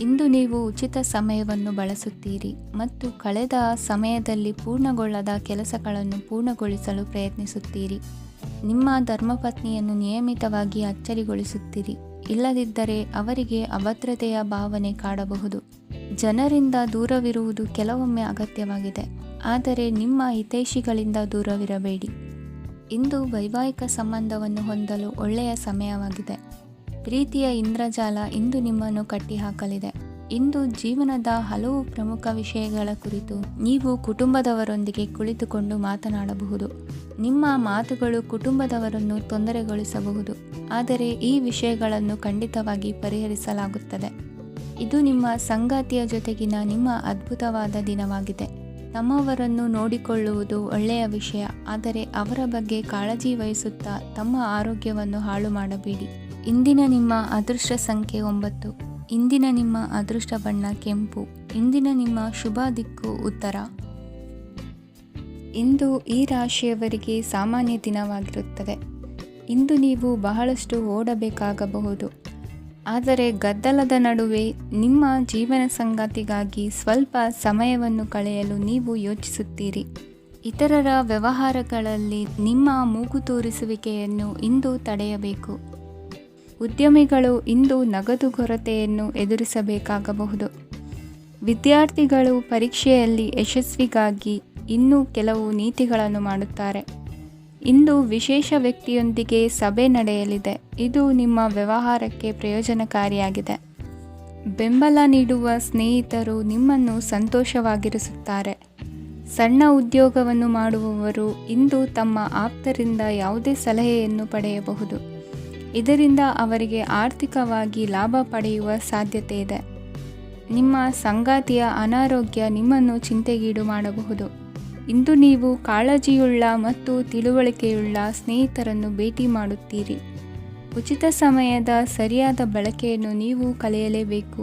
ಇಂದು ನೀವು ಉಚಿತ ಸಮಯವನ್ನು ಬಳಸುತ್ತೀರಿ ಮತ್ತು ಕಳೆದ ಸಮಯದಲ್ಲಿ ಪೂರ್ಣಗೊಳ್ಳದ ಕೆಲಸಗಳನ್ನು ಪೂರ್ಣಗೊಳಿಸಲು ಪ್ರಯತ್ನಿಸುತ್ತೀರಿ. ನಿಮ್ಮ ಧರ್ಮಪತ್ನಿಯನ್ನು ನಿಯಮಿತವಾಗಿ ಅಚ್ಚರಿಗೊಳಿಸುತ್ತೀರಿ. ಇಲ್ಲದಿದ್ದರೆ ಅವರಿಗೆ ಅಭದ್ರತೆಯ ಭಾವನೆ ಕಾಡಬಹುದು. ಜನರಿಂದ ದೂರವಿರುವುದು ಕೆಲವೊಮ್ಮೆ ಅಗತ್ಯವಾಗಿದೆ, ಆದರೆ ನಿಮ್ಮ ಹಿತೈಷಿಗಳಿಂದ ದೂರವಿರಬೇಡಿ. ಇಂದು ವೈವಾಹಿಕ ಸಂಬಂಧವನ್ನು ಹೊಂದಲು ಒಳ್ಳೆಯ ಸಮಯವಾಗಿದೆ. ಪ್ರೀತಿಯ ಇಂದ್ರಜಾಲ ಇಂದು ನಿಮ್ಮನ್ನು ಕಟ್ಟಿಹಾಕಲಿದೆ. ಇಂದು ಜೀವನದ ಹಲವು ಪ್ರಮುಖ ವಿಷಯಗಳ ಕುರಿತು ನೀವು ಕುಟುಂಬದವರೊಂದಿಗೆ ಕುಳಿತುಕೊಂಡು ಮಾತನಾಡಬಹುದು. ನಿಮ್ಮ ಮಾತುಗಳು ಕುಟುಂಬದವರನ್ನು ತೊಂದರೆಗೊಳಿಸಬಹುದು, ಆದರೆ ಈ ವಿಷಯಗಳನ್ನು ಖಂಡಿತವಾಗಿ ಪರಿಹರಿಸಲಾಗುತ್ತದೆ. ಇದು ನಿಮ್ಮ ಸಂಗಾತಿಯ ಜೊತೆಗಿನ ನಿಮ್ಮ ಅದ್ಭುತವಾದ ದಿನವಾಗಿದೆ. ತಮ್ಮವರನ್ನು ನೋಡಿಕೊಳ್ಳುವುದು ಒಳ್ಳೆಯ ವಿಷಯ, ಆದರೆ ಅವರ ಬಗ್ಗೆ ಕಾಳಜಿ ವಹಿಸುತ್ತಾ ತಮ್ಮ ಆರೋಗ್ಯವನ್ನು ಹಾಳು ಮಾಡಬೇಡಿ. ಇಂದಿನ ನಿಮ್ಮ ಅದೃಷ್ಟ ಸಂಖ್ಯೆ 9. ಇಂದಿನ ನಿಮ್ಮ ಅದೃಷ್ಟ ಬಣ್ಣ ಕೆಂಪು. ಇಂದಿನ ನಿಮ್ಮ ಶುಭ ದಿಕ್ಕು ಉತ್ತರ. ಇಂದು ಈ ರಾಶಿಯವರಿಗೆ ಸಾಮಾನ್ಯ ದಿನವಾಗಿರುತ್ತದೆ. ಇಂದು ನೀವು ಬಹಳಷ್ಟು ಓಡಬೇಕಾಗಬಹುದು, ಆದರೆ ಗದ್ದಲದ ನಡುವೆ ನಿಮ್ಮ ಜೀವನ ಸಂಗಾತಿಗಾಗಿ ಸ್ವಲ್ಪ ಸಮಯವನ್ನು ಕಳೆಯಲು ನೀವು ಯೋಚಿಸುತ್ತೀರಿ. ಇತರರ ವ್ಯವಹಾರಗಳಲ್ಲಿ ನಿಮ್ಮ ಮೂಗು ತೂರಿಸುವಿಕೆಯನ್ನು ಇಂದು ತಡೆಯಬೇಕು. ಉದ್ಯಮಿಗಳು ಇಂದು ನಗದು ಕೊರತೆಯನ್ನು ಎದುರಿಸಬೇಕಾಗಬಹುದು. ವಿದ್ಯಾರ್ಥಿಗಳು ಪರೀಕ್ಷೆಯಲ್ಲಿ ಯಶಸ್ವಿಗಾಗಿ ಇನ್ನೂ ಕೆಲವು ನೀತಿಗಳನ್ನು ಮಾಡುತ್ತಾರೆ. ಇಂದು ವಿಶೇಷ ವ್ಯಕ್ತಿಯೊಂದಿಗೆ ಸಭೆ ನಡೆಯಲಿದೆ. ಇದು ನಿಮ್ಮ ವ್ಯವಹಾರಕ್ಕೆ ಪ್ರಯೋಜನಕಾರಿಯಾಗಿದೆ. ಬೆಂಬಲ ನೀಡುವ ಸ್ನೇಹಿತರು ನಿಮ್ಮನ್ನು ಸಂತೋಷವಾಗಿರಿಸುತ್ತಾರೆ. ಸಣ್ಣ ಉದ್ಯೋಗವನ್ನು ಮಾಡುವವರು ಇಂದು ತಮ್ಮ ಆಪ್ತರಿಂದ ಯಾವುದೇ ಸಲಹೆಯನ್ನು ಪಡೆಯಬಹುದು. ಇದರಿಂದ ಅವರಿಗೆ ಆರ್ಥಿಕವಾಗಿ ಲಾಭ ಪಡೆಯುವ ಸಾಧ್ಯತೆ ಇದೆ. ನಿಮ್ಮ ಸಂಗಾತಿಯ ಅನಾರೋಗ್ಯ ನಿಮ್ಮನ್ನು ಚಿಂತೆಗೀಡು ಮಾಡಬಹುದು. ಇಂದು ನೀವು ಕಾಳಜಿಯುಳ್ಳ ಮತ್ತು ತಿಳುವಳಿಕೆಯುಳ್ಳ ಸ್ನೇಹಿತರನ್ನು ಭೇಟಿ ಮಾಡುತ್ತೀರಿ. ಉಚಿತ ಸಮಯದ ಸರಿಯಾದ ಬಳಕೆಯನ್ನು ನೀವು ಕಲಿಯಲೇಬೇಕು.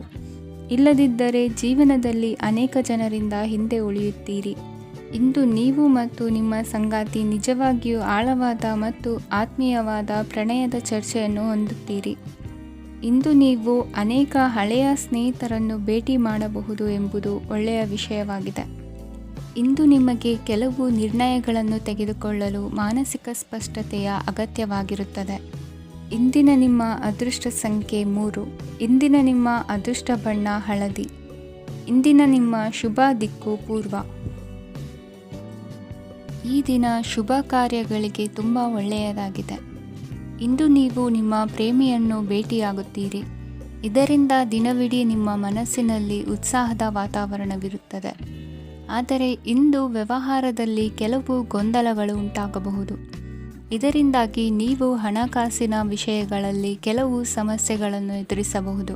ಇಲ್ಲದಿದ್ದರೆ ಜೀವನದಲ್ಲಿ ಅನೇಕ ಜನರಿಂದ ಹಿಂದೆ ಉಳಿಯುತ್ತೀರಿ. ಇಂದು ನೀವು ಮತ್ತು ನಿಮ್ಮ ಸಂಗಾತಿ ನಿಜವಾಗಿಯೂ ಆಳವಾದ ಮತ್ತು ಆತ್ಮೀಯವಾದ ಪ್ರಣಯದ ಚರ್ಚೆಯನ್ನು ಹೊಂದುತ್ತೀರಿ. ಇಂದು ನೀವು ಅನೇಕ ಹಳೆಯ ಸ್ನೇಹಿತರನ್ನು ಭೇಟಿ ಮಾಡಬಹುದು ಎಂಬುದು ಒಳ್ಳೆಯ ವಿಷಯವಾಗಿದೆ. ಇಂದು ನಿಮಗೆ ಕೆಲವು ನಿರ್ಣಯಗಳನ್ನು ತೆಗೆದುಕೊಳ್ಳಲು ಮಾನಸಿಕ ಸ್ಪಷ್ಟತೆಯ ಅಗತ್ಯವಾಗಿರುತ್ತದೆ. ಇಂದಿನ ನಿಮ್ಮ ಅದೃಷ್ಟ ಸಂಖ್ಯೆ 3. ಇಂದಿನ ನಿಮ್ಮ ಅದೃಷ್ಟ ಬಣ್ಣ ಹಳದಿ. ಇಂದಿನ ನಿಮ್ಮ ಶುಭ ದಿಕ್ಕು ಪೂರ್ವ. ಈ ದಿನ ಶುಭ ಕಾರ್ಯಗಳಿಗೆ ತುಂಬ ಒಳ್ಳೆಯದಾಗಿದೆ. ಇಂದು ನೀವು ನಿಮ್ಮ ಪ್ರೇಮಿಯನ್ನು ಭೇಟಿಯಾಗುತ್ತೀರಿ. ಇದರಿಂದ ದಿನವಿಡೀ ನಿಮ್ಮ ಮನಸ್ಸಿನಲ್ಲಿ ಉತ್ಸಾಹದ ವಾತಾವರಣವಿರುತ್ತದೆ. ಆದರೆ ಇಂದು ವ್ಯವಹಾರದಲ್ಲಿ ಕೆಲವು ಗೊಂದಲಗಳು ಉಂಟಾಗಬಹುದು. ಇದರಿಂದಾಗಿ ನೀವು ಹಣಕಾಸಿನ ವಿಷಯಗಳಲ್ಲಿ ಕೆಲವು ಸಮಸ್ಯೆಗಳನ್ನು ಎದುರಿಸಬಹುದು.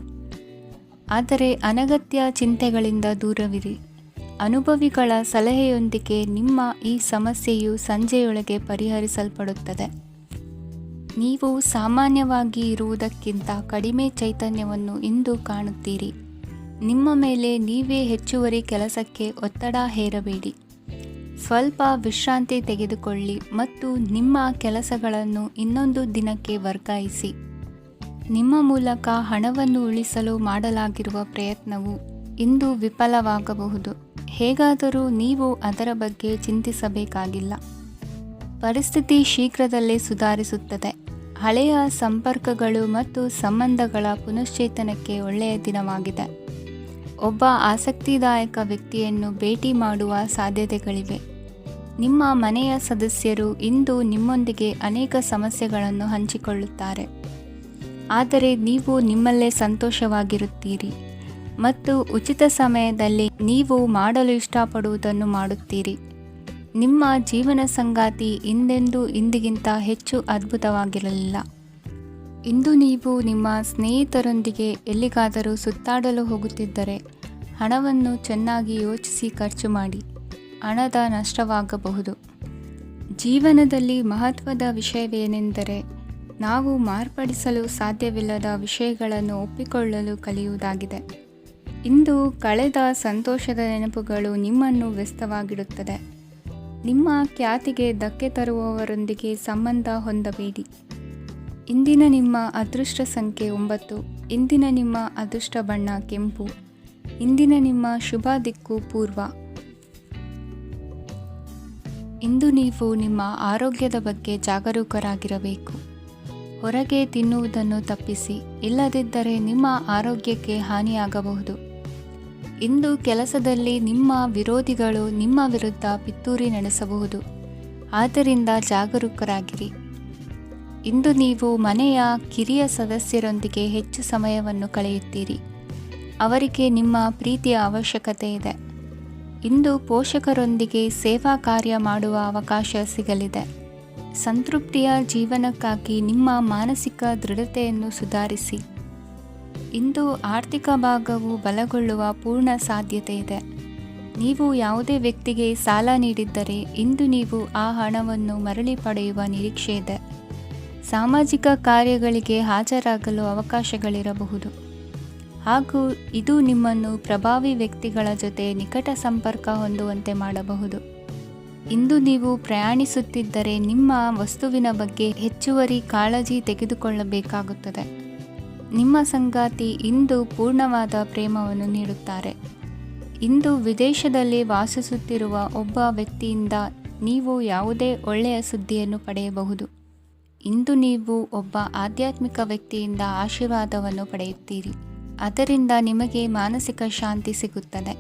ಆದರೆ ಅನಗತ್ಯ ಚಿಂತೆಗಳಿಂದ ದೂರವಿರಿ. ಅನುಭವಿಗಳ ಸಲಹೆಯೊಂದಿಗೆ ನಿಮ್ಮ ಈ ಸಮಸ್ಯೆಯು ಸಂಜೆಯೊಳಗೆ ಪರಿಹರಿಸಲ್ಪಡುತ್ತದೆ. ನೀವು ಸಾಮಾನ್ಯವಾಗಿ ಇರುವುದಕ್ಕಿಂತ ಕಡಿಮೆ ಚೈತನ್ಯವನ್ನು ಇಂದು ಕಾಣುತ್ತೀರಿ. ನಿಮ್ಮ ಮೇಲೆ ನೀವೇ ಹೆಚ್ಚುವರಿ ಕೆಲಸಕ್ಕೆ ಒತ್ತಡ ಹೇರಬೇಡಿ. ಸ್ವಲ್ಪ ವಿಶ್ರಾಂತಿ ತೆಗೆದುಕೊಳ್ಳಿ ಮತ್ತು ನಿಮ್ಮ ಕೆಲಸಗಳನ್ನು ಇನ್ನೊಂದು ದಿನಕ್ಕೆ ವರ್ಗಾಯಿಸಿ. ನಿಮ್ಮ ಮೂಲಕ ಹಣವನ್ನು ಉಳಿಸಲು ಮಾಡಲಾಗಿರುವ ಪ್ರಯತ್ನವು ಇಂದು ವಿಫಲವಾಗಬಹುದು. ಹೇಗಾದರೂ ನೀವು ಅದರ ಬಗ್ಗೆ ಚಿಂತಿಸಬೇಕಾಗಿಲ್ಲ. ಪರಿಸ್ಥಿತಿ ಶೀಘ್ರದಲ್ಲೇ ಸುಧಾರಿಸುತ್ತದೆ. ಹಳೆಯ ಸಂಪರ್ಕಗಳು ಮತ್ತು ಸಂಬಂಧಗಳ ಪುನಶ್ಚೇತನಕ್ಕೆ ಒಳ್ಳೆಯ ದಿನವಾಗಿದೆ. ಒಬ್ಬ ಆಸಕ್ತಿದಾಯಕ ವ್ಯಕ್ತಿಯನ್ನು ಭೇಟಿ ಮಾಡುವ ಸಾಧ್ಯತೆಗಳಿವೆ. ನಿಮ್ಮ ಮನೆಯ ಸದಸ್ಯರು ಇಂದು ನಿಮ್ಮೊಂದಿಗೆ ಅನೇಕ ಸಮಸ್ಯೆಗಳನ್ನು ಹಂಚಿಕೊಳ್ಳುತ್ತಾರೆ. ಆದರೆ ನೀವು ನಿಮ್ಮಲ್ಲೇ ಸಂತೋಷವಾಗಿರುತ್ತೀರಿ ಮತ್ತು ಉಚಿತ ಸಮಯದಲ್ಲಿ ನೀವು ಮಾಡಲು ಇಷ್ಟಪಡುವುದನ್ನು ಮಾಡುತ್ತೀರಿ. ನಿಮ್ಮ ಜೀವನ ಸಂಗಾತಿ ಇಂದೆಂದೂ ಇಂದಿಗಿಂತ ಹೆಚ್ಚು ಅದ್ಭುತವಾಗಿರಲಿಲ್ಲ. ಇಂದು ನೀವು ನಿಮ್ಮ ಸ್ನೇಹಿತರೊಂದಿಗೆ ಎಲ್ಲಿಗಾದರೂ ಸುತ್ತಾಡಲು ಹೋಗುತ್ತಿದ್ದರೆ ಹಣವನ್ನು ಚೆನ್ನಾಗಿ ಯೋಚಿಸಿ ಖರ್ಚು ಮಾಡಿ. ಹಣದ ನಷ್ಟವಾಗಬಹುದು. ಜೀವನದಲ್ಲಿ ಮಹತ್ವದ ವಿಷಯವೇನೆಂದರೆ ನಾವು ಮಾರ್ಪಡಿಸಲು ಸಾಧ್ಯವಿಲ್ಲದ ವಿಷಯಗಳನ್ನು ಒಪ್ಪಿಕೊಳ್ಳಲು ಕಲಿಯುವುದಾಗಿದೆ. ಇಂದು ಕಳೆದ ಸಂತೋಷದ ನೆನಪುಗಳು ನಿಮ್ಮನ್ನು ವ್ಯಸ್ತವಾಗಿಡುತ್ತದೆ. ನಿಮ್ಮ ಖ್ಯಾತಿಗೆ ಧಕ್ಕೆ ತರುವವರೊಂದಿಗೆ ಸಂಬಂಧ ಹೊಂದಬೇಡಿ. ಇಂದಿನ ನಿಮ್ಮ ಅದೃಷ್ಟ ಸಂಖ್ಯೆ 9. ಇಂದಿನ ನಿಮ್ಮ ಅದೃಷ್ಟ ಬಣ್ಣ ಕೆಂಪು. ಇಂದಿನ ನಿಮ್ಮ ಶುಭ ದಿಕ್ಕು ಪೂರ್ವ. ಇಂದು ನೀವು ನಿಮ್ಮ ಆರೋಗ್ಯದ ಬಗ್ಗೆ ಜಾಗರೂಕರಾಗಿರಬೇಕು. ಹೊರಗೆ ತಿನ್ನುವುದನ್ನು ತಪ್ಪಿಸಿ, ಇಲ್ಲದಿದ್ದರೆ ನಿಮ್ಮ ಆರೋಗ್ಯಕ್ಕೆ ಹಾನಿಯಾಗಬಹುದು. ಇಂದು ಕೆಲಸದಲ್ಲಿ ನಿಮ್ಮ ವಿರೋಧಿಗಳು ನಿಮ್ಮ ವಿರುದ್ಧ ಪಿತೂರಿ ನಡೆಸಬಹುದು. ಆದ್ದರಿಂದ ಜಾಗರೂಕರಾಗಿರಿ. ಇಂದು ನೀವು ಮನೆಯ ಕಿರಿಯ ಸದಸ್ಯರೊಂದಿಗೆ ಹೆಚ್ಚು ಸಮಯವನ್ನು ಕಳೆಯುತ್ತೀರಿ. ಅವರಿಗೆ ನಿಮ್ಮ ಪ್ರೀತಿಯ ಅವಶ್ಯಕತೆ ಇದೆ. ಇಂದು ಪೋಷಕರೊಂದಿಗೆ ಸೇವಾ ಕಾರ್ಯ ಮಾಡುವ ಅವಕಾಶ ಸಿಗಲಿದೆ. ಸಂತೃಪ್ತಿಯ ಜೀವನಕ್ಕಾಗಿ ನಿಮ್ಮ ಮಾನಸಿಕ ದೃಢತೆಯನ್ನು ಸುಧಾರಿಸಿ. ಇಂದು ಆರ್ಥಿಕ ಭಾಗವು ಬಲಗೊಳ್ಳುವ ಪೂರ್ಣ ಸಾಧ್ಯತೆ ಇದೆ. ನೀವು ಯಾವುದೇ ವ್ಯಕ್ತಿಗೆ ಸಾಲ ನೀಡಿದ್ದರೆ ಇಂದು ನೀವು ಆ ಹಣವನ್ನು ಮರಳಿ ಪಡೆಯುವ ನಿರೀಕ್ಷೆ ಇದೆ. ಸಾಮಾಜಿಕ ಕಾರ್ಯಗಳಿಗೆ ಹಾಜರಾಗಲು ಅವಕಾಶಗಳಿರಬಹುದು ಹಾಗೂ ಇದು ನಿಮ್ಮನ್ನು ಪ್ರಭಾವಿ ವ್ಯಕ್ತಿಗಳ ಜೊತೆ ನಿಕಟ ಸಂಪರ್ಕ ಹೊಂದುವಂತೆ ಮಾಡಬಹುದು. ಇಂದು ನೀವು ಪ್ರಯಾಣಿಸುತ್ತಿದ್ದರೆ ನಿಮ್ಮ ವಸ್ತುವಿನ ಬಗ್ಗೆ ಹೆಚ್ಚುವರಿ ಕಾಳಜಿ ತೆಗೆದುಕೊಳ್ಳಬೇಕಾಗುತ್ತದೆ. ನಿಮ್ಮ ಸಂಗಾತಿ ಇಂದು ಪೂರ್ಣವಾದ ಪ್ರೇಮವನ್ನು ನೀಡುತ್ತಾರೆ. ಇಂದು ವಿದೇಶದಲ್ಲಿ ವಾಸಿಸುತ್ತಿರುವ ಒಬ್ಬ ವ್ಯಕ್ತಿಯಿಂದ ನೀವು ಯಾವುದೇ ಒಳ್ಳೆಯ ಸುದ್ದಿಯನ್ನು ಪಡೆಯಬಹುದು. ಇಂದು ನೀವು ಒಬ್ಬ ಆಧ್ಯಾತ್ಮಿಕ ವ್ಯಕ್ತಿಯಿಂದ ಆಶೀರ್ವಾದವನ್ನು ಪಡೆಯುತ್ತೀರಿ. ಅದರಿಂದ ನಿಮಗೆ ಮಾನಸಿಕ ಶಾಂತಿ ಸಿಗುತ್ತದೆ.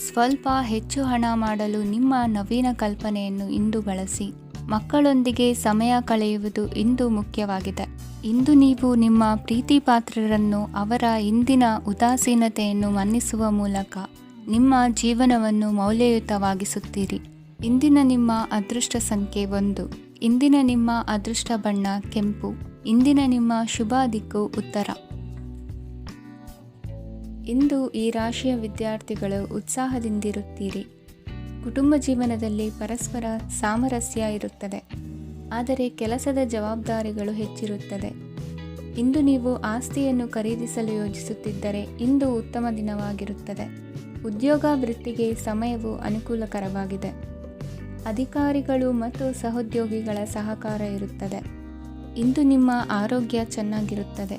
ಸ್ವಲ್ಪ ಹೆಚ್ಚು ಹಣ ಮಾಡಲು ನಿಮ್ಮ ನವೀನ ಕಲ್ಪನೆಯನ್ನು ಇಂದು ಬಳಸಿ. ಮಕ್ಕಳೊಂದಿಗೆ ಸಮಯ ಕಳೆಯುವುದು ಇಂದು ಮುಖ್ಯವಾಗಿದೆ. ಇಂದು ನೀವು ನಿಮ್ಮ ಪ್ರೀತಿ ಪಾತ್ರರನ್ನು ಅವರ ಇಂದಿನ ಉದಾಸೀನತೆಯನ್ನು ಮನ್ನಿಸುವ ಮೂಲಕ ನಿಮ್ಮ ಜೀವನವನ್ನು ಮೌಲ್ಯಯುತವಾಗಿಸುತ್ತೀರಿ. ಇಂದಿನ ನಿಮ್ಮ ಅದೃಷ್ಟ ಸಂಖ್ಯೆ 1. ಇಂದಿನ ನಿಮ್ಮ ಅದೃಷ್ಟ ಬಣ್ಣ ಕೆಂಪು. ಇಂದಿನ ನಿಮ್ಮ ಶುಭ ದಿಕ್ಕು ಉತ್ತರ. ಇಂದು ಈ ರಾಶಿಯ ವಿದ್ಯಾರ್ಥಿಗಳು ಉತ್ಸಾಹದಿಂದಿರುತ್ತೀರಿ. ಕುಟುಂಬ ಜೀವನದಲ್ಲಿ ಪರಸ್ಪರ ಸಾಮರಸ್ಯ ಇರುತ್ತದೆ, ಆದರೆ ಕೆಲಸದ ಜವಾಬ್ದಾರಿಗಳು ಹೆಚ್ಚಿರುತ್ತದೆ. ಇಂದು ನೀವು ಆಸ್ತಿಯನ್ನು ಖರೀದಿಸಲು ಯೋಜಿಸುತ್ತಿದ್ದರೆ ಇಂದು ಉತ್ತಮ ದಿನವಾಗಿರುತ್ತದೆ. ಉದ್ಯೋಗ ವೃತ್ತಿಗೆ ಸಮಯವು ಅನುಕೂಲಕರವಾಗಿದೆ. ಅಧಿಕಾರಿಗಳು ಮತ್ತು ಸಹೋದ್ಯೋಗಿಗಳ ಸಹಕಾರ ಇರುತ್ತದೆ. ಇಂದು ನಿಮ್ಮ ಆರೋಗ್ಯ ಚೆನ್ನಾಗಿರುತ್ತದೆ.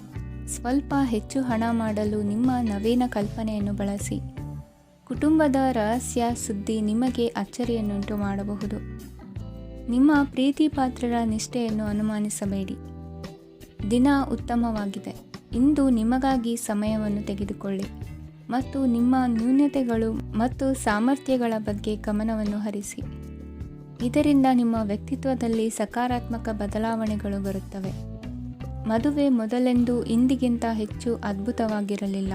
ಸ್ವಲ್ಪ ಹೆಚ್ಚು ಹಣ ಮಾಡಲು ನಿಮ್ಮ ನವೀನ ಕಲ್ಪನೆಯನ್ನು ಬಳಸಿ. ಕುಟುಂಬದ ರಹಸ್ಯ ಸುದ್ದಿ ನಿಮಗೆ ಅಚ್ಚರಿಯನ್ನುಂಟು ಮಾಡಬಹುದು. ನಿಮ್ಮ ಪ್ರೀತಿ ಪಾತ್ರರ ನಿಷ್ಠೆಯನ್ನು ಅನುಮಾನಿಸಬೇಡಿ. ದಿನ ಉತ್ತಮವಾಗಿದೆ. ಇಂದು ನಿಮಗಾಗಿ ಸಮಯವನ್ನು ತೆಗೆದುಕೊಳ್ಳಿ ಮತ್ತು ನಿಮ್ಮ ನ್ಯೂನತೆಗಳು ಮತ್ತು ಸಾಮರ್ಥ್ಯಗಳ ಬಗ್ಗೆ ಗಮನವನ್ನು ಹರಿಸಿ. ಇದರಿಂದ ನಿಮ್ಮ ವ್ಯಕ್ತಿತ್ವದಲ್ಲಿ ಸಕಾರಾತ್ಮಕ ಬದಲಾವಣೆಗಳು ಬರುತ್ತವೆ. ಮದುವೆ ಮೊದಲೆಂದೂ ಇಂದಿಗಿಂತ ಹೆಚ್ಚು ಅದ್ಭುತವಾಗಿರಲಿಲ್ಲ.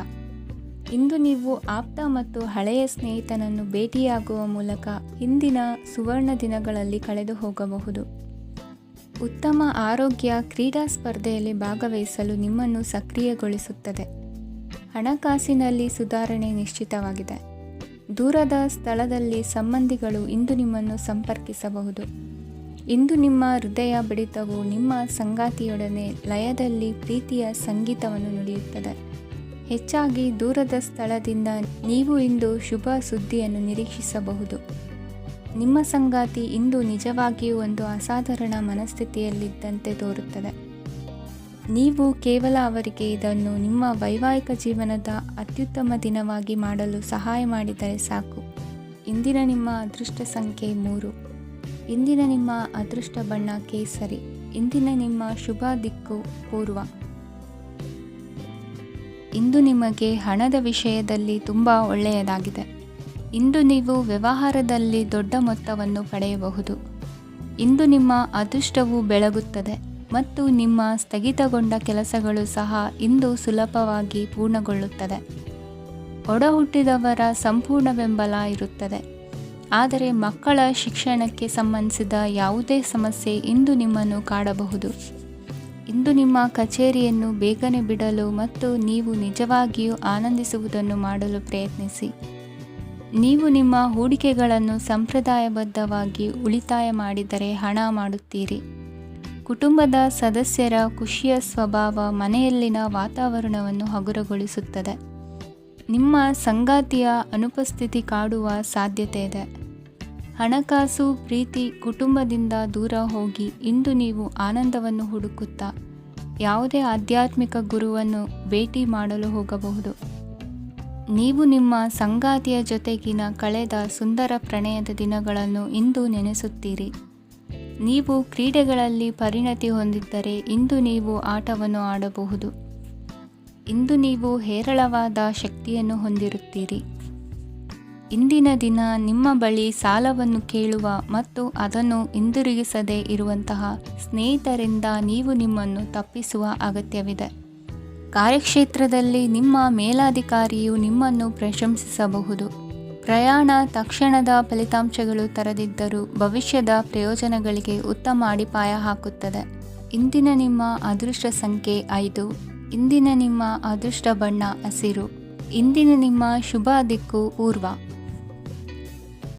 ಇಂದು ನೀವು ಆಪ್ತ ಮತ್ತು ಹಳೆಯ ಸ್ನೇಹಿತನನ್ನು ಭೇಟಿಯಾಗುವ ಮೂಲಕ ಹಿಂದಿನ ಸುವರ್ಣ ದಿನಗಳಲ್ಲಿ ಕಳೆದು ಹೋಗಬಹುದು. ಉತ್ತಮ ಆರೋಗ್ಯ ಕ್ರೀಡಾ ಸ್ಪರ್ಧೆಯಲ್ಲಿ ಭಾಗವಹಿಸಲು ನಿಮ್ಮನ್ನು ಸಕ್ರಿಯಗೊಳಿಸುತ್ತದೆ. ಹಣಕಾಸಿನಲ್ಲಿ ಸುಧಾರಣೆ ನಿಶ್ಚಿತವಾಗಿದೆ. ದೂರದ ಸ್ಥಳದಲ್ಲಿ ಸಂಬಂಧಿಗಳು ಇಂದು ನಿಮ್ಮನ್ನು ಸಂಪರ್ಕಿಸಬಹುದು. ಇಂದು ನಿಮ್ಮ ಹೃದಯ ಬಡಿತವು ನಿಮ್ಮ ಸಂಗಾತಿಯೊಡನೆ ಲಯದಲ್ಲಿ ಪ್ರೀತಿಯ ಸಂಗೀತವನ್ನು ನುಡಿಯುತ್ತದೆ. ಹೆಚ್ಚಾಗಿ ದೂರದ ಸ್ಥಳದಿಂದ ನೀವು ಇಂದು ಶುಭ ಸುದ್ದಿಯನ್ನು ನಿರೀಕ್ಷಿಸಬಹುದು. ನಿಮ್ಮ ಸಂಗಾತಿ ಇಂದು ನಿಜವಾಗಿಯೂ ಒಂದು ಅಸಾಧಾರಣ ಮನಸ್ಥಿತಿಯಲ್ಲಿದ್ದಂತೆ ತೋರುತ್ತದೆ. ನೀವು ಕೇವಲ ಅವರಿಗೆ ಇದನ್ನು ನಿಮ್ಮ ವೈವಾಹಿಕ ಜೀವನದ ಅತ್ಯುತ್ತಮ ದಿನವಾಗಿ ಮಾಡಲು ಸಹಾಯ ಮಾಡಿದರೆ ಸಾಕು. ಇಂದಿನ ನಿಮ್ಮ ಅದೃಷ್ಟ ಸಂಖ್ಯೆ 3. ಇಂದಿನ ನಿಮ್ಮ ಅದೃಷ್ಟ ಬಣ್ಣ ಕೇಸರಿ. ಇಂದಿನ ನಿಮ್ಮ ಶುಭ ದಿಕ್ಕು ಪೂರ್ವ. ಇಂದು ನಿಮಗೆ ಹಣದ ವಿಷಯದಲ್ಲಿ ತುಂಬ ಒಳ್ಳೆಯದಾಗಿದೆ. ಇಂದು ನೀವು ವ್ಯವಹಾರದಲ್ಲಿ ದೊಡ್ಡ ಮೊತ್ತವನ್ನು ಪಡೆಯಬಹುದು. ಇಂದು ನಿಮ್ಮ ಅದೃಷ್ಟವು ಬೆಳಗುತ್ತದೆ ಮತ್ತು ನಿಮ್ಮ ಸ್ಥಗಿತಗೊಂಡ ಕೆಲಸಗಳು ಸಹ ಇಂದು ಸುಲಭವಾಗಿ ಪೂರ್ಣಗೊಳ್ಳುತ್ತದೆ. ಒಡಹುಟ್ಟಿದವರ ಸಂಪೂರ್ಣ ಬೆಂಬಲ ಇರುತ್ತದೆ. ಆದರೆ ಮಕ್ಕಳ ಶಿಕ್ಷಣಕ್ಕೆ ಸಂಬಂಧಿಸಿದ ಯಾವುದೇ ಸಮಸ್ಯೆ ಇಂದು ನಿಮ್ಮನ್ನು ಕಾಡಬಹುದು. ಇಂದು ನಿಮ್ಮ ಕಚೇರಿಯನ್ನು ಬೇಗನೆ ಬಿಡಲು ಮತ್ತು ನೀವು ನಿಜವಾಗಿಯೂ ಆನಂದಿಸುವುದನ್ನು ಮಾಡಲು ಪ್ರಯತ್ನಿಸಿ. ನೀವು ನಿಮ್ಮ ಹೂಡಿಕೆಗಳನ್ನು ಸಂಪ್ರದಾಯಬದ್ಧವಾಗಿ ಉಳಿತಾಯ ಮಾಡಿದರೆ ಹಣ ಮಾಡುತ್ತೀರಿ. ಕುಟುಂಬದ ಸದಸ್ಯರ ಖುಷಿಯ ಸ್ವಭಾವ ಮನೆಯಲ್ಲಿನ ವಾತಾವರಣವನ್ನು ಹಗುರಗೊಳಿಸುತ್ತದೆ. ನಿಮ್ಮ ಸಂಗಾತಿಯ ಅನುಪಸ್ಥಿತಿ ಕಾಡುವ ಸಾಧ್ಯತೆ ಇದೆ. ಹಣಕಾಸು ಪ್ರೀತಿ ಕುಟುಂಬದಿಂದ ದೂರ ಹೋಗಿ ಇಂದು ನೀವು ಆನಂದವನ್ನು ಹುಡುಕುತ್ತಾ ಯಾವುದೇ ಆಧ್ಯಾತ್ಮಿಕ ಗುರುವನ್ನು ಭೇಟಿ ಮಾಡಲು ಹೋಗಬಹುದು. ನೀವು ನಿಮ್ಮ ಸಂಗಾತಿಯ ಜೊತೆಗಿನ ಕಳೆದ ಸುಂದರ ಪ್ರಣಯದ ದಿನಗಳನ್ನು ಇಂದು ನೆನೆಸುತ್ತೀರಿ. ನೀವು ಕ್ರೀಡೆಗಳಲ್ಲಿ ಪರಿಣತಿ ಹೊಂದಿದ್ದರೆ ಇಂದು ನೀವು ಆಟವನ್ನು ಆಡಬಹುದು. ಇಂದು ನೀವು ಹೇರಳವಾದ ಶಕ್ತಿಯನ್ನು ಹೊಂದಿರುತ್ತೀರಿ. ಇಂದಿನ ದಿನ ನಿಮ್ಮ ಬಳಿ ಸಾಲವನ್ನು ಕೇಳುವ ಮತ್ತು ಅದನ್ನು ಹಿಂದಿರುಗಿಸದೇ ಇರುವಂತಹ ಸ್ನೇಹಿತರಿಂದ ನೀವು ನಿಮ್ಮನ್ನು ತಪ್ಪಿಸುವ ಅಗತ್ಯವಿದೆ. ಕಾರ್ಯಕ್ಷೇತ್ರದಲ್ಲಿ ನಿಮ್ಮ ಮೇಲಾಧಿಕಾರಿಯು ನಿಮ್ಮನ್ನು ಪ್ರಶಂಸಿಸಬಹುದು. ಪ್ರಯಾಣ ತಕ್ಷಣದ ಫಲಿತಾಂಶಗಳು ತರದಿದ್ದರೂ ಭವಿಷ್ಯದ ಪ್ರಯೋಜನಗಳಿಗೆ ಉತ್ತಮ ಅಡಿಪಾಯ ಹಾಕುತ್ತದೆ. ಇಂದಿನ ನಿಮ್ಮ ಅದೃಷ್ಟ ಸಂಖ್ಯೆ 5. ಇಂದಿನ ನಿಮ್ಮ ಅದೃಷ್ಟ ಬಣ್ಣ ಹಸಿರು. ಇಂದಿನ ನಿಮ್ಮ ಶುಭ ದಿಕ್ಕು ಪೂರ್ವ.